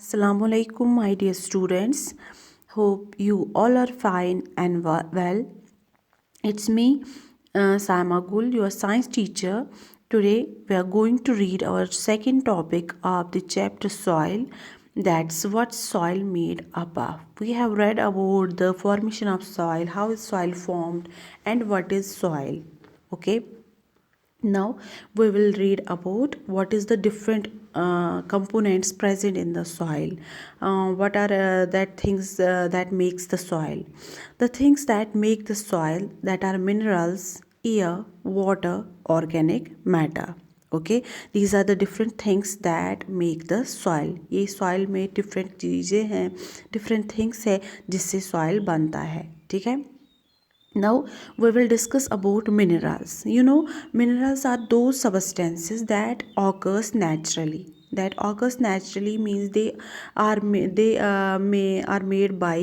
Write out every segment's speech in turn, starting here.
Assalamu alaikum, my dear students. Hope you all are fine and well. It's me, Saima Gul, your science teacher. Today we are going to read our second topic of the chapter soil. That's what soil made up of. We have read about the formation of soil, how is soil formed, and what is soil. Okay. Now we will read about what is the different components present in the soil. What are that things that makes the soil? The things that make the soil, that are minerals, air, water, organic matter. Okay, these are the different things that make the soil. ये soil में different चीज़ें हैं, different things है जिससे soil बनता है. ठीक है. Now we will discuss about minerals. Minerals are those substances that occurs naturally. That occurs naturally means they are are made by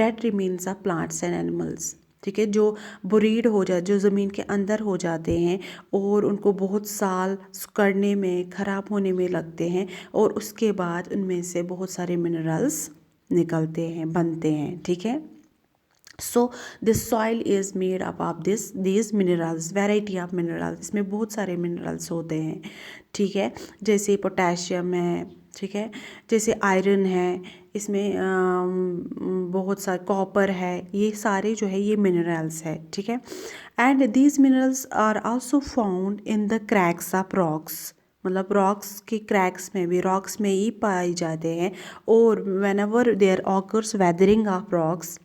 dead remains of plants and animals. ठीक है, जो बुरीड हो जाए, जो ज़मीन के अंदर हो जाते हैं और उनको बहुत साल करने में, ख़राब होने में लगते हैं और उसके बाद उनमें से बहुत सारे मिनरल्स निकलते हैं, बनते हैं. ठीक है. So this soil is made up of these minerals, variety of minerals. इसमें बहुत सारे मिनरल्स होते हैं. ठीक है, जैसे पोटेशियम है. ठीक है, जैसे आयरन है, इसमें बहुत सारे कॉपर है. ये सारे जो है ये मिनरल्स है. ठीक है. And these minerals are also found in the cracks of rocks. मतलब रॉक्स के क्रैक्स में भी, रॉक्स में ही पाए जाते हैं. और whenever there occurs weathering of rocks,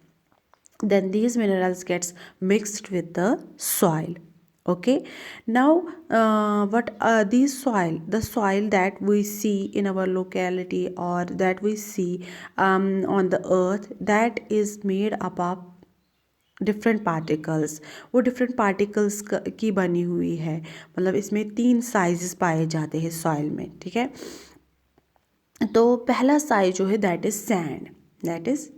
then these minerals gets mixed with the soil. Okay. Now what these the soil that we see in our locality or that we see on the earth, that is made up of different particles. वो different particles की बनी हुई है. मतलब इसमें 3 sizes पाए जाते हैं सॉइल में. ठीक है. तो पहला साइज जो है that is sand. That is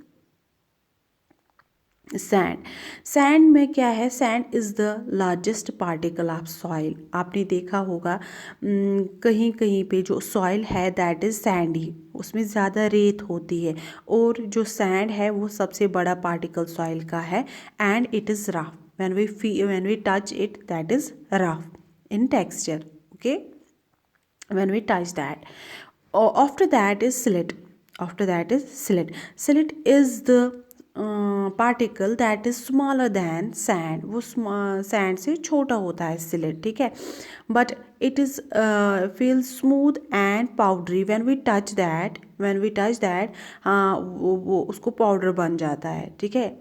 sand में क्या है? Sand is the largest particle of soil. आपने देखा होगा कहीं कहीं पे जो सॉइल है दैट इज़ सैंडी, उसमें ज़्यादा रेत होती है और जो सैंड है वो सबसे बड़ा पार्टिकल सॉइल का है. And it is rough. when we touch it, that is rough in texture. Okay. When we touch that, after that is silt. Silt is the particle that is smaller than sand. वो sand से छोटा होता है silt. ठीक है. But it is feel smooth and powdery. When we touch that वो उसको powder बन जाता है. ठीक है.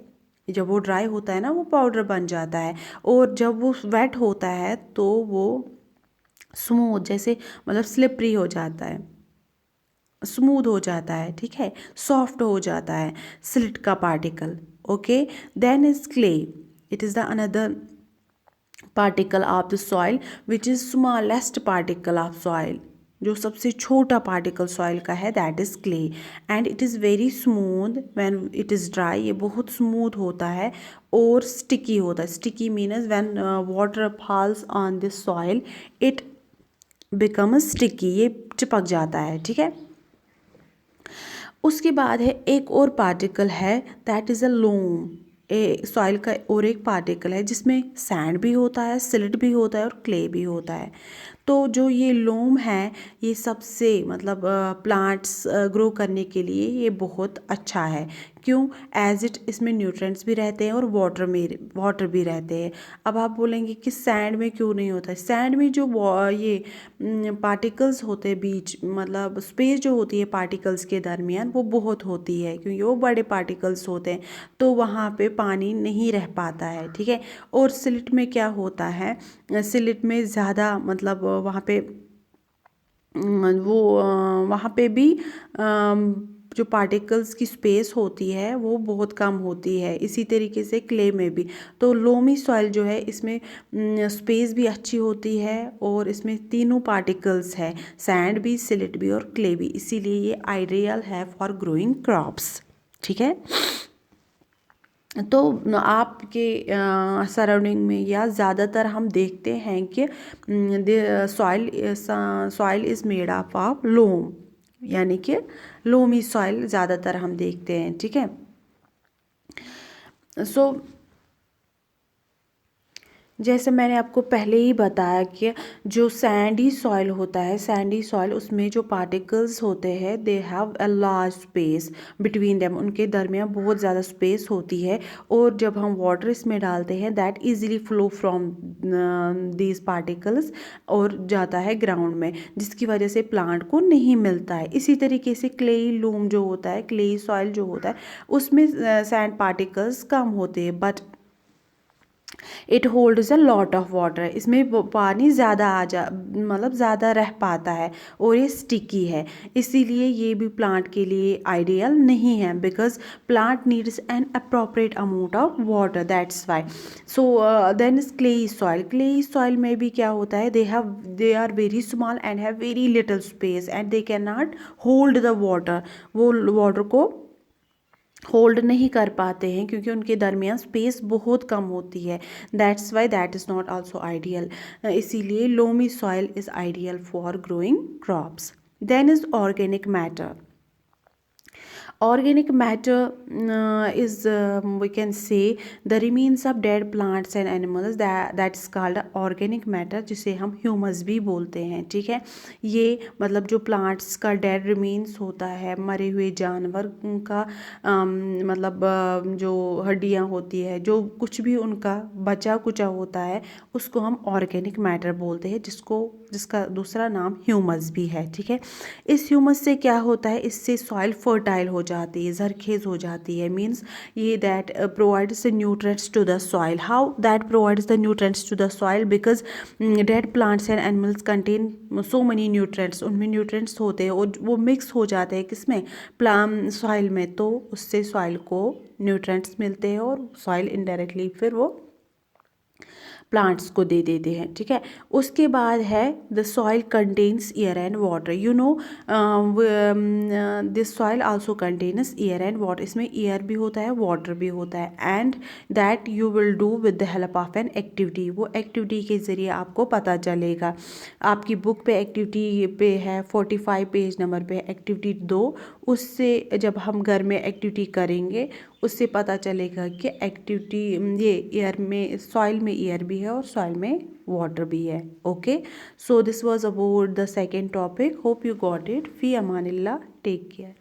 जब वो ड्राई होता है ना, वो पाउडर बन जाता है. और जब वो वेट होता है तो वो स्मूथ, जैसे मतलब स्लिपरी हो जाता है, स्मूथ हो जाता है. ठीक है. सॉफ्ट हो जाता है सिल्ट का particle. Okay. Then is clay. It is the another particle of the soil which is smallest particle of soil. जो सबसे छोटा पार्टिकल सॉइल का है that is clay. And it is very smooth when it is dry. ये बहुत smooth होता है और स्टिकी होता है. Sticky means when water falls on this soil it become sticky. ये चिपक जाता है. ठीक है. उसके बाद है एक और पार्टिकल है that is a loam. Soil का और एक पार्टिकल है जिसमें सैंड भी होता है, सिल्ट भी होता है और क्ले भी होता है. तो जो ये लोम है ये सबसे मतलब प्लांट्स ग्रो करने के लिए ये बहुत अच्छा है. क्यों? एज इट इसमें न्यूट्रिएंट्स भी रहते हैं और वाटर भी रहते हैं. अब आप बोलेंगे कि सैंड में क्यों नहीं होता है? सैंड में जो ये पार्टिकल्स होते हैं बीच, मतलब स्पेस जो होती है पार्टिकल्स के दरमियान, वो बहुत होती है क्योंकि वो बड़े पार्टिकल्स होते हैं तो वहाँ पे पानी नहीं रह पाता है. ठीक है. और सिल्ट में क्या होता है? सिल्ट में ज़्यादा मतलब वहाँ पे भी जो पार्टिकल्स की स्पेस होती है वो बहुत कम होती है. इसी तरीके से क्ले में भी. तो लोमी सॉइल जो है इसमें स्पेस भी अच्छी होती है और इसमें तीनों पार्टिकल्स है, सैंड भी, सिल्ट भी और क्ले भी. इसीलिए ये आइडियल है फॉर ग्रोइंग क्रॉप्स. ठीक है. तो आपके सराउंडिंग में या ज़्यादातर हम देखते हैं कि soil is made up of loam, यानी कि लोमी सॉइल ज़्यादातर हम देखते हैं, ठीक है। सो जैसे मैंने आपको पहले ही बताया कि जो सैंडी सॉइल होता है, सैंडी सॉइल, उसमें जो पार्टिकल्स होते हैं they have a large space between them, उनके दरमियान बहुत ज़्यादा स्पेस होती है, और जब हम वाटर इसमें डालते हैं that easily flow from these particles और जाता है ग्राउंड में, जिसकी वजह से प्लांट को नहीं मिलता है। इसी तरीके से क्लेई लूम जो होता है, क्लेई सॉइल जो होता है, उसमें सैंड पार्टिकल्स कम होते हैं, but it holds a lot of water, इसमें पानी ज़्यादा आ जा मतलब ज़्यादा रह पाता है, और ये स्टिकी है, इसीलिए ये भी प्लांट के लिए आइडियल नहीं है, because plant needs an appropriate amount of water, that's why. So then is clayey soil, clayey soil में भी क्या होता है, they are very small and have very little space and they can not hold the water, वो water को hold नहीं कर पाते हैं क्योंकि उनके दरमियान स्पेस बहुत कम होती है, that's why that is not also ideal. इसीलिए loamy soil is ideal for growing crops. Then is organic matter, organic matter is we can say the remains of dead plants and animals, that's called organic matter, जिसे हम humus भी बोलते हैं, ठीक है। ये मतलब जो प्लांट्स का डेड रिमेन्स होता है, मरे हुए जानवर का मतलब जो हड्डियाँ होती है, जो कुछ भी उनका बचा कुचा होता है, उसको हम ऑर्गेनिक मैटर बोलते हैं, जिसका दूसरा नाम ह्यूमस भी है, ठीक है। इस ह्यूमस से क्या होता है, इससे सॉइल फर्टाइल हो जाती है, जरखेज हो जाती है, मीन्स ये that provides the nutrients to the soil. How that provides the nutrients to the soil, because dead plants and animals contain so many nutrients, उनमें न्यूट्रिएंट्स होते हैं और वो मिक्स हो जाते हैं किसमें, सॉइल में, तो उससे सॉइल को न्यूट्रिएंट्स मिलते हैं और सॉइल इनडायरेक्टली फिर वो प्लांट्स को दे देते हैं, ठीक है। उसके बाद है the soil contains air and water, you know this soil also contains air and water, इसमें एयर भी होता है, वाटर भी होता है, and that you will do with the help of an activity, वो एक्टिविटी के ज़रिए आपको पता चलेगा। आपकी बुक पे एक्टिविटी पे है 45 पेज नंबर पे एक्टिविटी 2, उससे जब हम घर में एक्टिविटी करेंगे उससे पता चलेगा कि एक्टिविटी ये एयर में, सॉइल में एयर भी है और सॉइल में वाटर भी है, okay. So this was about the second topic, hope you got it. फी अमानिल्लाह, टेक केयर।